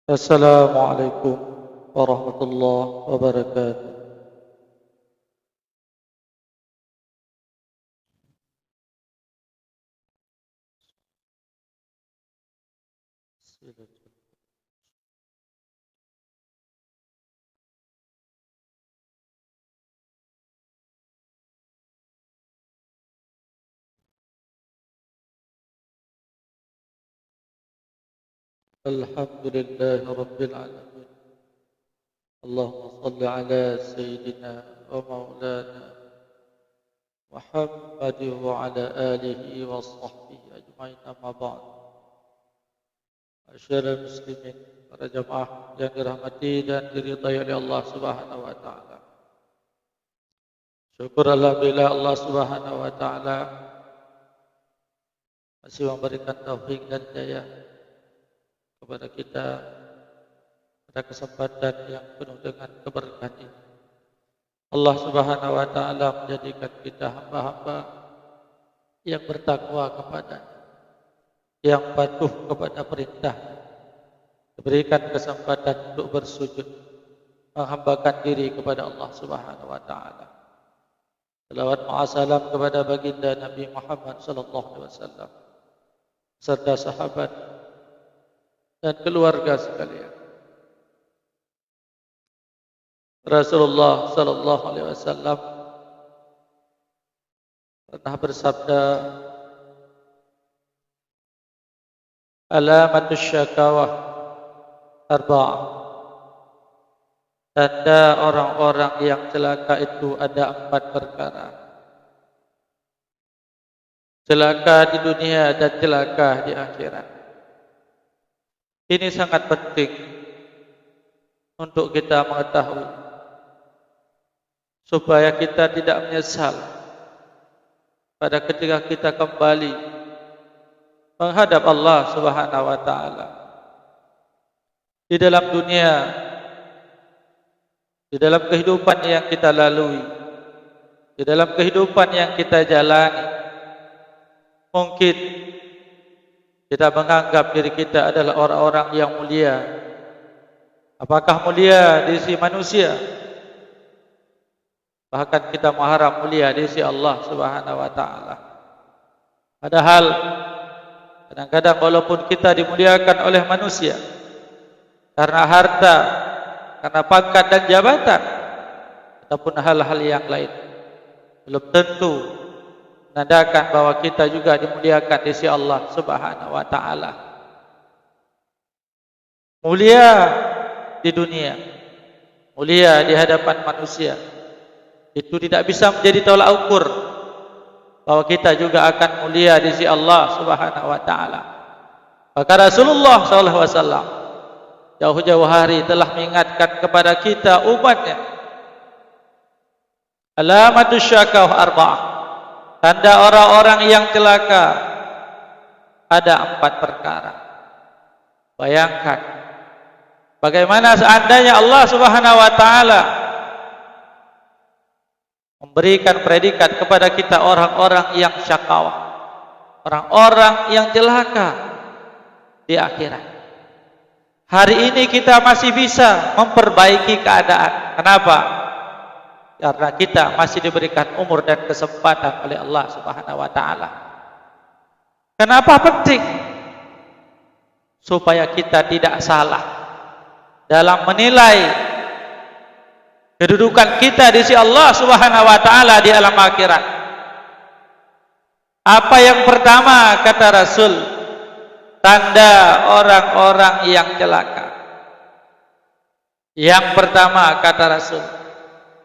Assalamualaikum warahmatullahi wabarakatuh. Alhamdulillahi rabbil alamin. Allahumma salli ala sayyidina wa maulana Muhammad wa ala alihi wa sahbihi ajma'in, amma ba'd. Masyarakat muslimin, para jamaah yang dirahmati dan diridhai oleh Allah Subhanahu wa taala. Syukur alhamdulillah Allah Subhanahu wa taala masih memberikan taufik dan hidayah kepada kita pada kesempatan yang penuh dengan keberkahan ini. Allah Subhanahu wa taala menjadikan kita hamba-hamba yang bertakwa kepada-Nya, yang patuh kepada perintah, diberikan kesempatan untuk bersujud, menghambakan diri kepada Allah Subhanahu wa taala. Salawat ma'asalam kepada baginda Nabi Muhammad sallallahu alaihi wasallam serta sahabat dan keluarga sekalian. Rasulullah sallallahu alaihi wasallam pernah bersabda, alamatus syakawah arba'ah. Tanda orang-orang yang celaka itu ada 4 perkara. Celaka di dunia dan celaka di akhirat. Ini sangat penting untuk kita mengetahui supaya kita tidak menyesal pada ketika kita kembali menghadap Allah Subhanahu wa taala. Di dalam dunia, di dalam kehidupan yang kita lalui, di dalam kehidupan yang kita jalani, mungkin kita menganggap diri kita adalah orang-orang yang mulia. Apakah mulia di sisi manusia? Bahkan kita mengharap mulia di sisi Allah Subhanahu wa taala. Padahal kadang-kadang walaupun kita dimuliakan oleh manusia karena harta, karena pangkat dan jabatan, ataupun hal-hal yang lain, belum tentu menandakan bahwa kita juga dimuliakan di sisi Allah Subhanahu wa taala. Mulia di dunia, mulia di hadapan manusia, itu tidak bisa menjadi tolak ukur bahwa kita juga akan mulia di sisi Allah Subhanahu wa taala. Maka Rasulullah sallallahu alaihi wasallam jauh-jauh hari telah mengingatkan kepada kita umatnya, alamatus syakawah arba'ah. Tanda orang-orang yang celaka ada 4 perkara. Bayangkan bagaimana seandainya Allah Subhanahu wa taala memberikan predikat kepada kita orang-orang yang syakawah, orang-orang yang celaka di akhirat. Hari ini kita masih bisa memperbaiki keadaan. Kenapa? Karena kita masih diberikan umur dan kesempatan oleh Allah Subhanahu wa taala. Kenapa penting? Supaya kita tidak salah dalam menilai kedudukan kita di sisi Allah Subhanahu wa taala di alam akhirat. Apa yang pertama kata Rasul? Tanda orang-orang yang celaka. Yang pertama kata Rasul,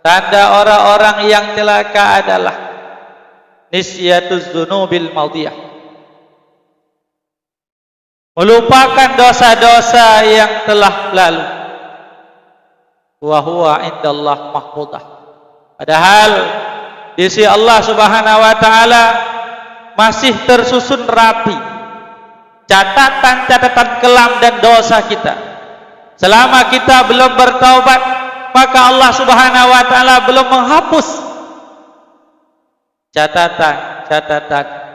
tanda orang-orang yang celaka adalah nisyatuz dzunubil madiyah. Melupakan dosa-dosa yang telah lalu. Wa huwa indallah mahfudah. Padahal di sisi Allah Subhanahu wa taala masih tersusun rapi catatan-catatan kelam dan dosa kita. Selama kita belum bertaubat, maka Allah Subhanahu wa taala belum menghapus catatan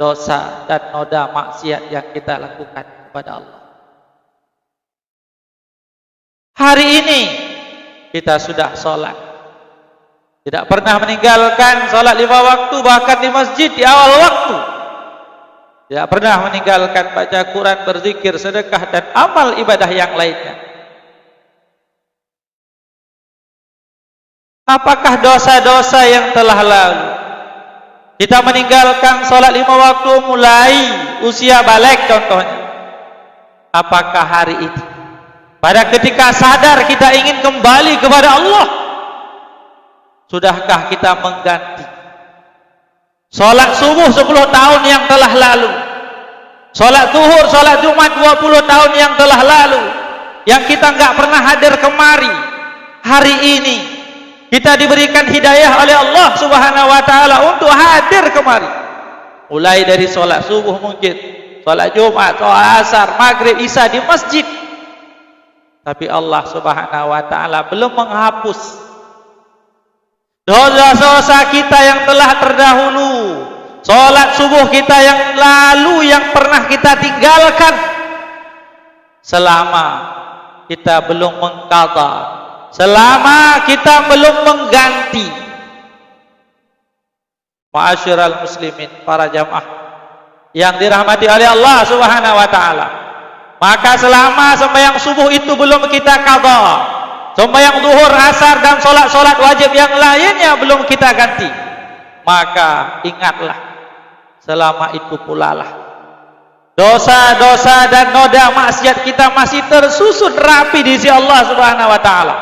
dosa dan noda maksiat yang kita lakukan kepada Allah. Hari ini kita sudah sholat, tidak pernah meninggalkan sholat 5 waktu, bahkan di masjid di awal waktu. Tidak pernah meninggalkan baca Quran, berzikir, sedekah, dan amal ibadah yang lainnya. Apakah dosa-dosa yang telah lalu? Kita meninggalkan sholat 5 waktu mulai usia balik contohnya. Apakah hari ini, pada ketika sadar kita ingin kembali kepada Allah, sudahkah kita mengganti sholat subuh 10 tahun yang telah lalu, sholat zuhur, sholat Jumat 20 tahun yang telah lalu, yang kita nggak pernah hadir kemari? Hari ini kita diberikan hidayah oleh Allah Subhanahu wa ta'ala untuk hadir kemari. Mulai dari sholat subuh mungkin, sholat Jumat, sholat asar, maghrib, isya di masjid. Tapi Allah Subhanahu wa ta'ala belum menghapus dosa-dosa kita yang telah terdahulu. Sholat subuh kita yang lalu yang pernah kita tinggalkan, selama kita belum mengqadha, selama kita belum mengganti. Ma'asyiral muslimin, para jamaah yang dirahmati oleh Allah Subhanahu wa ta'ala, maka selama sembahyang subuh itu belum kita qadha, sembahyang zuhur, asar, dan sholat-sholat wajib yang lainnya belum kita ganti, maka ingatlah, selama itu pula lah dosa-dosa dan noda maksiat kita masih tersusun rapi di sisi Allah Subhanahu wa ta'ala.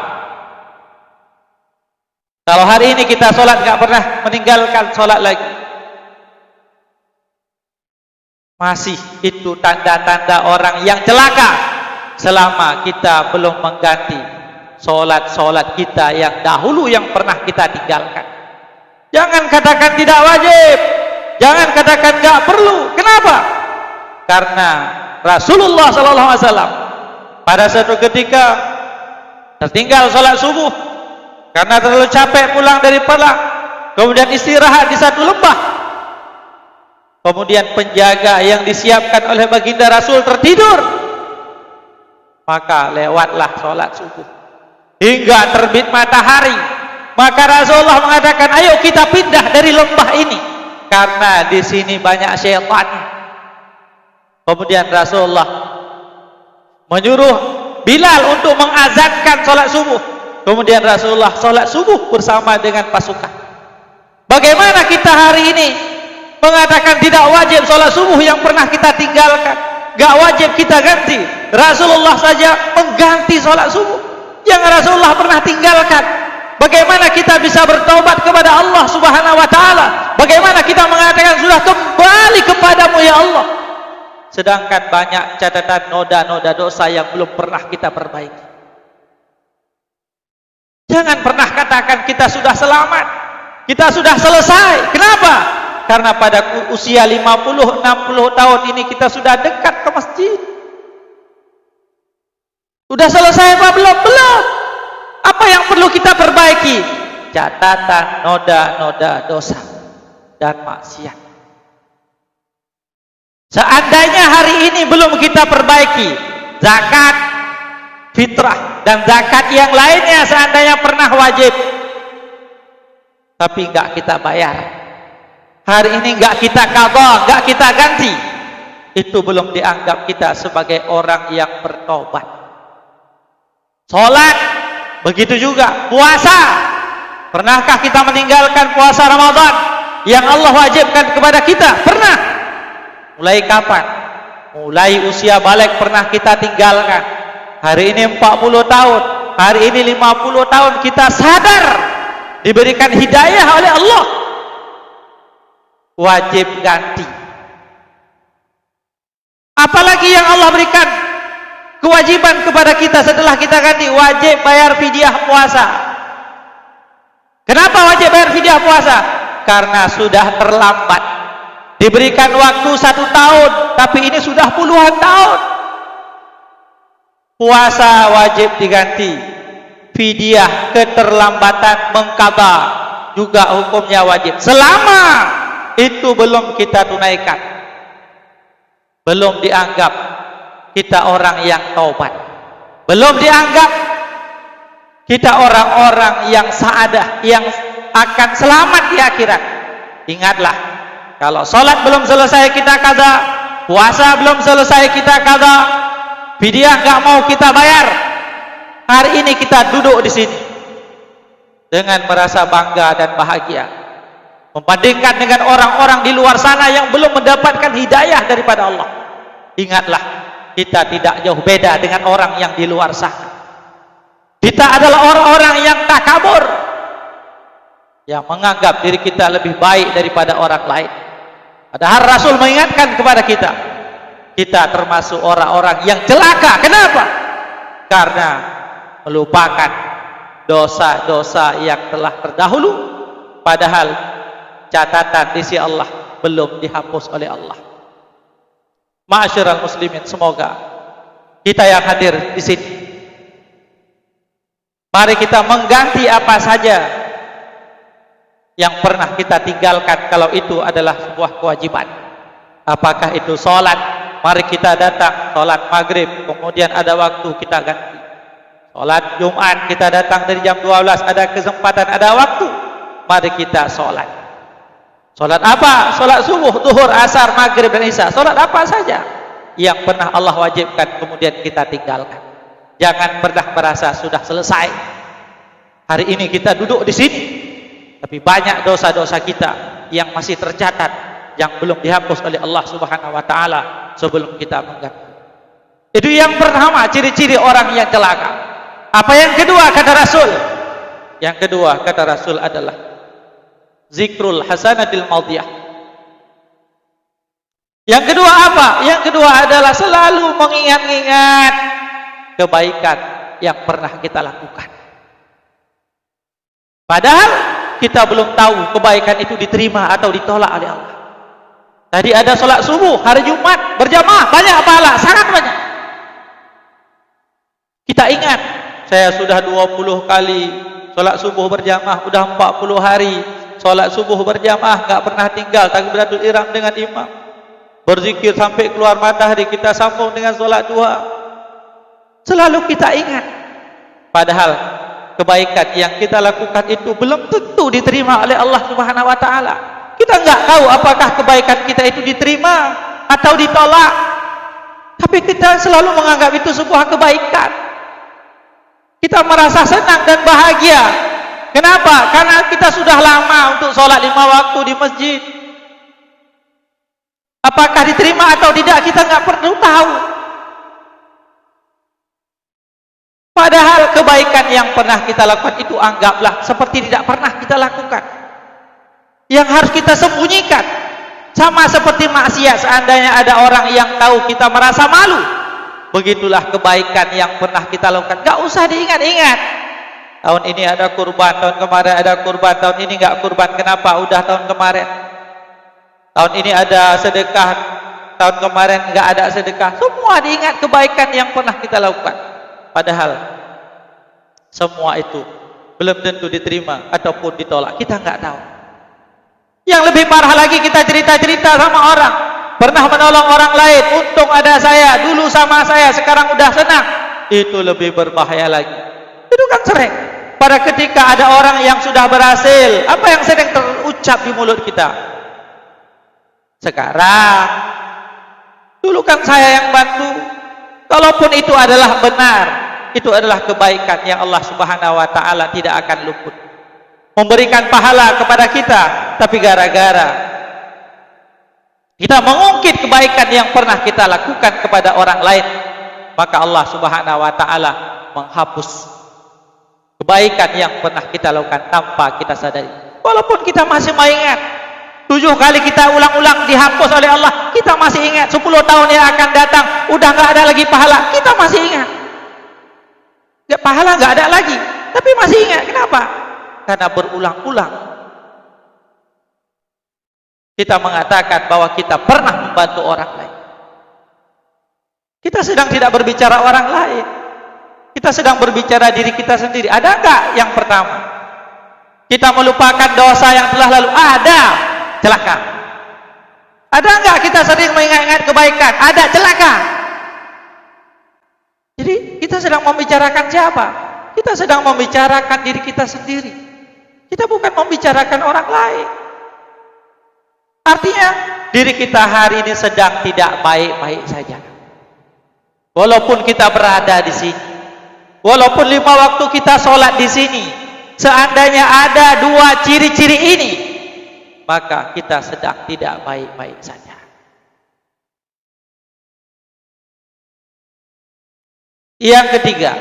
Kalau hari ini kita sholat gak pernah meninggalkan sholat lagi, masih itu tanda-tanda orang yang celaka, selama kita belum mengganti sholat-sholat kita yang dahulu yang pernah kita tinggalkan. Jangan katakan tidak wajib, jangan katakan gak perlu. Kenapa? Karena Rasulullah SAW pada suatu ketika tertinggal sholat subuh karena terlalu capek pulang dari perang, kemudian istirahat di satu lembah. Kemudian penjaga yang disiapkan oleh baginda Rasul tertidur, maka lewatlah sholat subuh hingga terbit matahari. Maka Rasulullah mengatakan, ayo kita pindah dari lembah ini, karena di sini banyak syaitan. Kemudian Rasulullah menyuruh Bilal untuk mengazankan sholat subuh. Kemudian Rasulullah sholat subuh bersama dengan pasukan. Bagaimana kita hari ini mengatakan tidak wajib sholat subuh yang pernah kita tinggalkan, gak wajib kita ganti? Rasulullah saja mengganti sholat subuh yang Rasulullah pernah tinggalkan. Bagaimana kita bisa bertaubat kepada Allah Subhanahu wa ta'ala? Bagaimana kita mengatakan sudah kembali kepadamu ya Allah, sedangkan banyak catatan noda-noda dosa yang belum pernah kita perbaiki? Jangan pernah katakan kita sudah selamat, kita sudah selesai. Kenapa? Karena pada usia 50-60 tahun ini kita sudah dekat ke masjid. Sudah selesai apa belum? Belum. Apa yang perlu kita perbaiki? Catatan noda-noda dosa dan maksiat. Seandainya hari ini belum kita perbaiki zakat fitrah dan zakat yang lainnya, seandainya pernah wajib tapi enggak kita bayar, hari ini enggak kita qadha, enggak kita ganti, itu belum dianggap kita sebagai orang yang bertobat. Sholat begitu juga, puasa. Pernahkah kita meninggalkan puasa Ramadan yang Allah wajibkan kepada kita? Pernah. Mulai kapan? Mulai usia balik pernah kita tinggalkan. Hari ini 40 tahun, hari ini 50 tahun kita sadar, diberikan hidayah oleh Allah, wajib ganti. Apalagi yang Allah berikan kewajiban kepada kita setelah kita ganti, wajib bayar fidyah puasa. Kenapa wajib bayar fidyah puasa? Karena sudah terlambat. Diberikan waktu 1 tahun, tapi ini sudah puluhan tahun. Puasa wajib diganti, fidyah keterlambatan mengqadha juga hukumnya wajib. Selama itu belum kita tunaikan, belum dianggap kita orang yang taubat, belum dianggap Kita orang-orang yang saadah, yang akan selamat di akhirat. Ingatlah, kalau sholat belum selesai kita qadha, puasa belum selesai kita qadha, fidyah nggak mau kita bayar. Hari ini kita duduk di sini dengan merasa bangga dan bahagia, membandingkan dengan orang-orang di luar sana yang belum mendapatkan hidayah daripada Allah. Ingatlah, kita tidak jauh beda dengan orang yang di luar sana. Kita adalah orang-orang yang takabur, yang menganggap diri kita lebih baik daripada orang lain. Padahal Rasul mengingatkan kepada kita, kita termasuk orang-orang yang celaka. Kenapa? Karena melupakan dosa-dosa yang telah terdahulu, padahal catatan di sisi Allah belum dihapus oleh Allah. Ma'asyiral muslimin, semoga kita yang hadir di sini, mari kita mengganti apa saja yang pernah kita tinggalkan, kalau itu adalah sebuah kewajiban. Apakah itu sholat? Mari kita datang sholat maghrib, kemudian ada waktu kita ganti. Sholat Jumat kita datang dari jam 12, ada kesempatan, ada waktu, mari kita sholat. Sholat apa? Sholat subuh, duhur, asar, maghrib dan isya. Sholat apa saja yang pernah Allah wajibkan kemudian kita tinggalkan. Jangan pernah merasa sudah selesai. Hari ini kita duduk di sini, tapi banyak dosa-dosa kita yang masih tercatat, yang belum dihapus oleh Allah Subhanahu wa taala sebelum kita mengganti. Itu yang pertama, ciri-ciri orang yang celaka. Apa yang kedua kata Rasul? Yang kedua kata Rasul adalah zikrul hasanatil madiyah. Yang kedua apa? Yang kedua adalah selalu mengingat-ingat kebaikan yang pernah kita lakukan. Padahal kita belum tahu kebaikan itu diterima atau ditolak oleh Allah. Tadi ada sholat subuh hari Jumat berjamaah, banyak pahala, sangat banyak. Kita ingat, saya sudah 20 kali sholat subuh berjamaah, udah 40 hari sholat subuh berjamaah, gak pernah tinggal takbiratul ihram dengan imam. Berzikir sampai keluar matahari, kita sambung dengan sholat duha. Selalu kita ingat. Padahal kebaikan yang kita lakukan itu belum tentu diterima oleh Allah Subhanahu wa taala. Kita enggak tahu apakah kebaikan kita itu diterima atau ditolak. Tapi kita selalu menganggap itu sebuah kebaikan. Kita merasa senang dan bahagia. Kenapa? Karena kita sudah lama untuk sholat 5 waktu di masjid. Apakah diterima atau tidak kita enggak perlu tahu. Padahal kebaikan yang pernah kita lakukan itu anggaplah seperti tidak pernah kita lakukan. Yang harus kita sembunyikan. Sama seperti maksiat, seandainya ada orang yang tahu kita merasa malu. Begitulah kebaikan yang pernah kita lakukan. Gak usah diingat-ingat. Tahun ini ada kurban, tahun kemarin ada kurban, tahun ini gak kurban. Kenapa? Udah tahun kemarin. Tahun ini ada sedekah, tahun kemarin gak ada sedekah. Semua diingat kebaikan yang pernah kita lakukan. Padahal semua itu belum tentu diterima ataupun ditolak. Kita nggak tahu. Yang lebih parah lagi, kita cerita-cerita sama orang, pernah menolong orang lain, untung ada saya, dulu sama saya, sekarang udah senang. Itu lebih berbahaya lagi. Itu kan sering. Pada ketika ada orang yang sudah berhasil, apa yang sering terucap di mulut kita? Sekarang, dulu kan saya yang bantu. Kalaupun itu adalah benar, itu adalah kebaikan yang Allah Subhanahu wa taala tidak akan luput memberikan pahala kepada kita. Tapi gara-gara kita mengungkit kebaikan yang pernah kita lakukan kepada orang lain, maka Allah Subhanahu wa taala menghapus kebaikan yang pernah kita lakukan tanpa kita sadari. Walaupun kita masih mengingat, 7 kali kita ulang-ulang dihapus oleh Allah, kita masih ingat. 10 tahun yang akan datang udah nggak ada lagi pahala, kita masih ingat. Gak pahala nggak ada lagi, tapi masih ingat. Kenapa? Karena berulang-ulang kita mengatakan bahwa kita pernah membantu orang lain. Kita sedang tidak berbicara orang lain, kita sedang berbicara diri kita sendiri. Ada nggak yang pertama? Kita melupakan dosa yang telah lalu. Ada, celaka. Ada nggak kita sering mengingat-ingat kebaikan? Ada, celaka. Jadi kita sedang membicarakan siapa? Kita sedang membicarakan diri kita sendiri. Kita bukan membicarakan orang lain. Artinya, diri kita hari ini sedang tidak baik-baik saja. Walaupun kita berada di sini, walaupun 5 waktu kita sholat di sini, seandainya ada 2 ciri-ciri ini, maka kita sedang tidak baik-baik saja. Yang ketiga,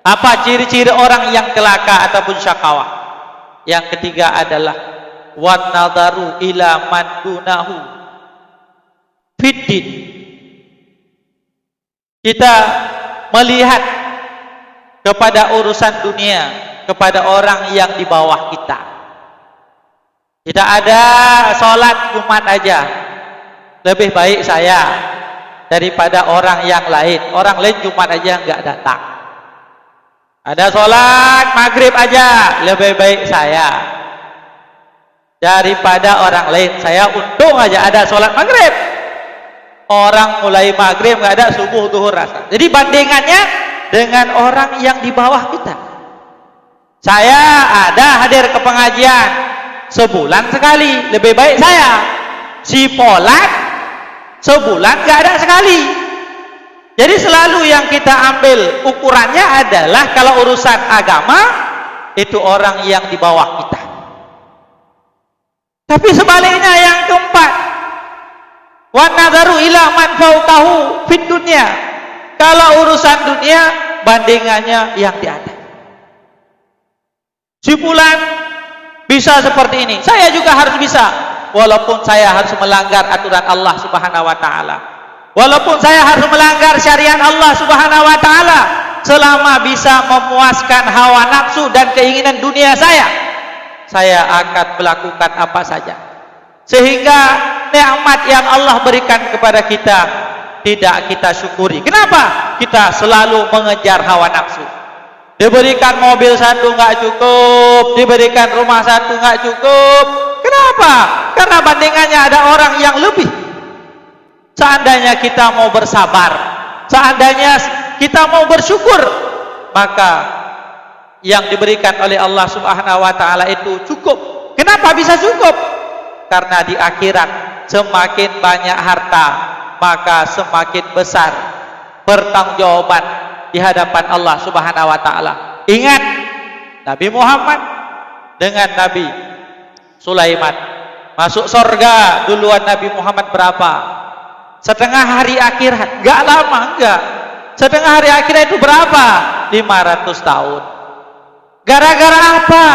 apa ciri-ciri orang yang celaka ataupun syakawah? Yang ketiga adalah wan nadharu ila man dunahu fiddin. Kita melihat kepada urusan dunia, kepada orang yang di bawah kita. Tidak ada sholat Jumat aja, lebih baik saya daripada orang yang lain. Orang lain Jumat aja enggak datang. Ada sholat maghrib aja, lebih baik saya daripada orang lain. Saya untung aja ada sholat maghrib. Orang mulai maghrib enggak ada, subuh, zuhur, asar. Jadi bandingannya dengan orang yang di bawah kita. Saya ada hadir ke pengajian sebulan sekali, lebih baik saya. Si Polat sebulan enggak ada sekali. Jadi selalu yang kita ambil ukurannya adalah kalau urusan agama itu orang yang di bawah kita. Tapi sebaliknya yang keempat, wan nadharu ila man fawqahu fid dunya. Kalau urusan dunia bandingannya yang di atas. Si fulan bisa seperti ini, saya juga harus bisa. Walaupun saya harus melanggar aturan Allah Subhanahu wa taala. Walaupun saya harus melanggar syariat Allah Subhanahu wa taala, selama bisa memuaskan hawa nafsu dan keinginan dunia saya akan melakukan apa saja. Sehingga nikmat yang Allah berikan kepada kita tidak kita syukuri. Kenapa? Kita selalu mengejar hawa nafsu. Diberikan mobil satu enggak cukup, diberikan rumah satu enggak cukup. Kenapa? Karena bandingannya ada orang yang lebih. Seandainya kita mau bersabar, seandainya kita mau bersyukur, maka yang diberikan oleh Allah Subhanahu wa taala itu cukup. Kenapa bisa cukup? Karena di akhirat semakin banyak harta, maka semakin besar pertanggungjawaban di hadapan Allah Subhanahu wa taala. Ingat Nabi Muhammad dengan Nabi Sulaiman masuk surga duluan Nabi Muhammad berapa? Setengah hari akhirat, enggak lama, enggak. Setengah hari akhirat itu berapa? 500 tahun. Gara-gara apa?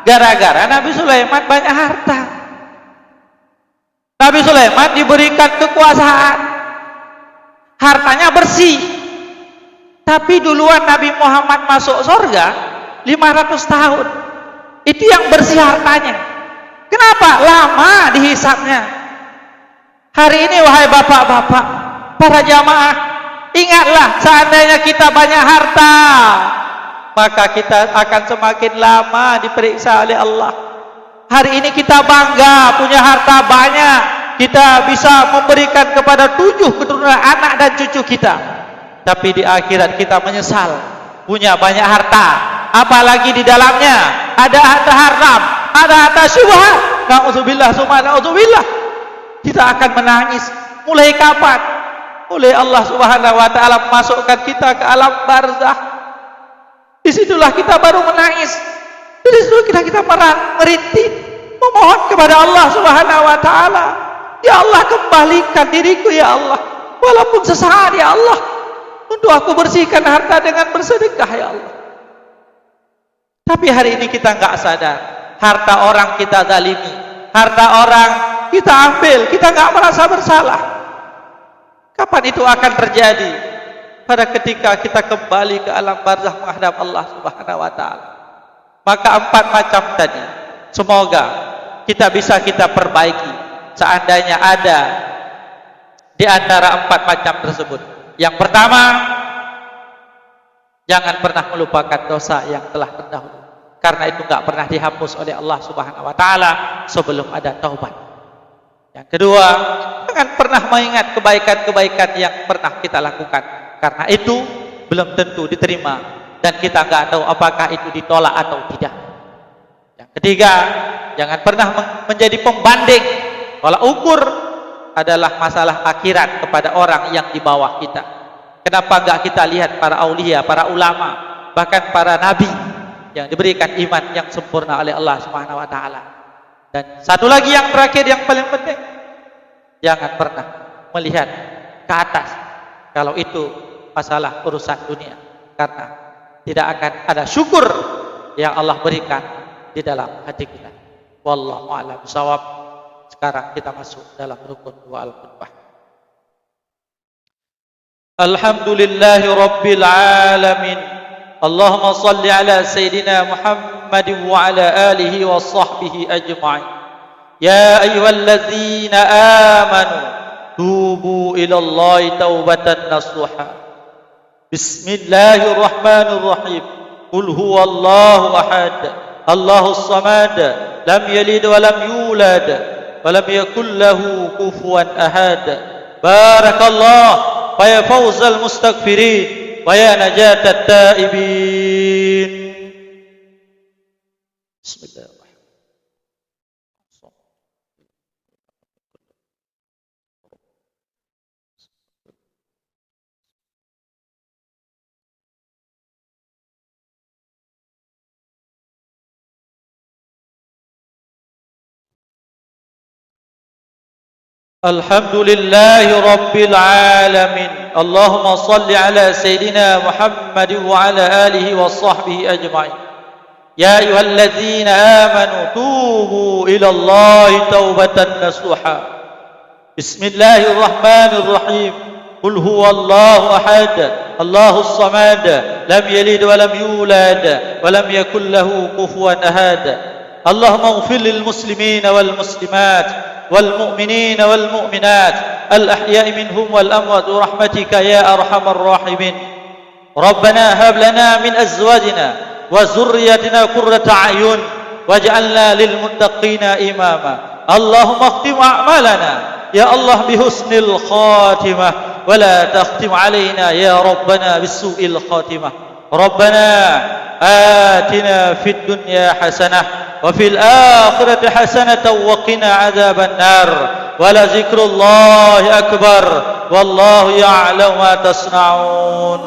Gara-gara Nabi Sulaiman banyak harta. Nabi Sulaiman diberikan kekuasaan, hartanya bersih. Tapi duluan Nabi Muhammad masuk surga 500 tahun. Itu yang bersih hartanya. Kenapa? Lama dihisapnya. Hari ini wahai bapak-bapak, para jamaah, ingatlah seandainya kita banyak harta, maka kita akan semakin lama diperiksa oleh Allah. Hari ini kita bangga punya harta banyak, kita bisa memberikan kepada 7 keturunan anak dan cucu kita. Tapi di akhirat kita menyesal punya banyak harta, apalagi di dalamnya ada harta haram, ada harta syubhat. Na'udzubillah, summa na'udzubillah. Kita akan menangis. Mulai kapan? Mulai Allah Subhanahu wa taala memasukkan kita ke alam barzah. Disitulah kita baru menangis. Disitulah kita merintih, memohon kepada Allah Subhanahu wa taala. Ya Allah, kembalikan diriku ya Allah, walaupun sesaat ya Allah, untuk aku bersihkan harta dengan bersedekah ya Allah. Tapi hari ini kita enggak sadar, harta orang kita zalimi, harta orang kita ambil, kita enggak merasa bersalah. Kapan itu akan terjadi? Pada ketika kita kembali ke alam barzah menghadap Allah Subhanahu wa taala. Maka 4 macam tadi semoga kita bisa kita perbaiki seandainya ada di antara 4 macam tersebut. Yang pertama, jangan pernah melupakan dosa yang telah terdahulu, karena itu enggak pernah dihapus oleh Allah Subhanahu wa taala sebelum ada taubat. Yang kedua, jangan pernah mengingat kebaikan-kebaikan yang pernah kita lakukan, karena itu belum tentu diterima dan kita nggak tahu apakah itu ditolak atau tidak. Yang ketiga, jangan pernah menjadi pembanding. Tolak ukur adalah masalah akhirat kepada orang yang di bawah kita. Kenapa enggak kita lihat para aulia, para ulama, bahkan para nabi yang diberikan iman yang sempurna oleh Allah Subhanahu wa taala. Dan satu lagi yang terakhir yang paling penting, jangan pernah melihat ke atas kalau itu masalah urusan dunia, karena tidak akan ada syukur yang Allah berikan di dalam hati kita. Wallahu a'lam bishawab. Sekarang kita masuk dalam rukun dua al-khutbah. Alhamdulillahi rabbil alamin. Allahumma salli ala sayyidina Muhammadin wa ala alihi wa sahbihi ajma'in. Ya ayyuhalladzina amanu tubu ila Allahi taubatan nasuha. Bismillahirrahmanirrahim. Qul huwallahu ahad, Allahus samad, lam yalid wa lam yulad wa lam yakul lahu kufuwan ahad. Barakallah wa ya fawzal mustaghfirin wa ya najatat taibin. Bismillahirrahmanirrahim. Alhamdulillahi rabbil alamin. Allahumma salli ala sayyidina Muhammadin wa ala alihi wa sahbihi ajma'in. Ya ayyuhalladzina amanu tubu ila Allahi taubatan nasuha. Bismillahirrahmanirrahim. Qul huwallahu ahad, Allahus samad, lam yalid wa lam yulad wa lam yakul lahu kufuwan ahad. Allahumma ighfir lil muslimina wal muslimat والمؤمنين والمؤمنات الأحياء منهم والأموات برحمتك يا أرحم الراحمين. ربنا هب لنا من أزواجنا وذرياتنا قرة أعين واجعلنا للمتقين إماما. اللهم اختم أعمالنا يا الله بحسن الخاتمة ولا تختم علينا يا ربنا بسوء الخاتمة. ربنا آتنا في الدنيا حسنة وفي الآخرة حسنة وقنا عذاب النار ولذكر الله أكبر والله يعلم ما تصنعون.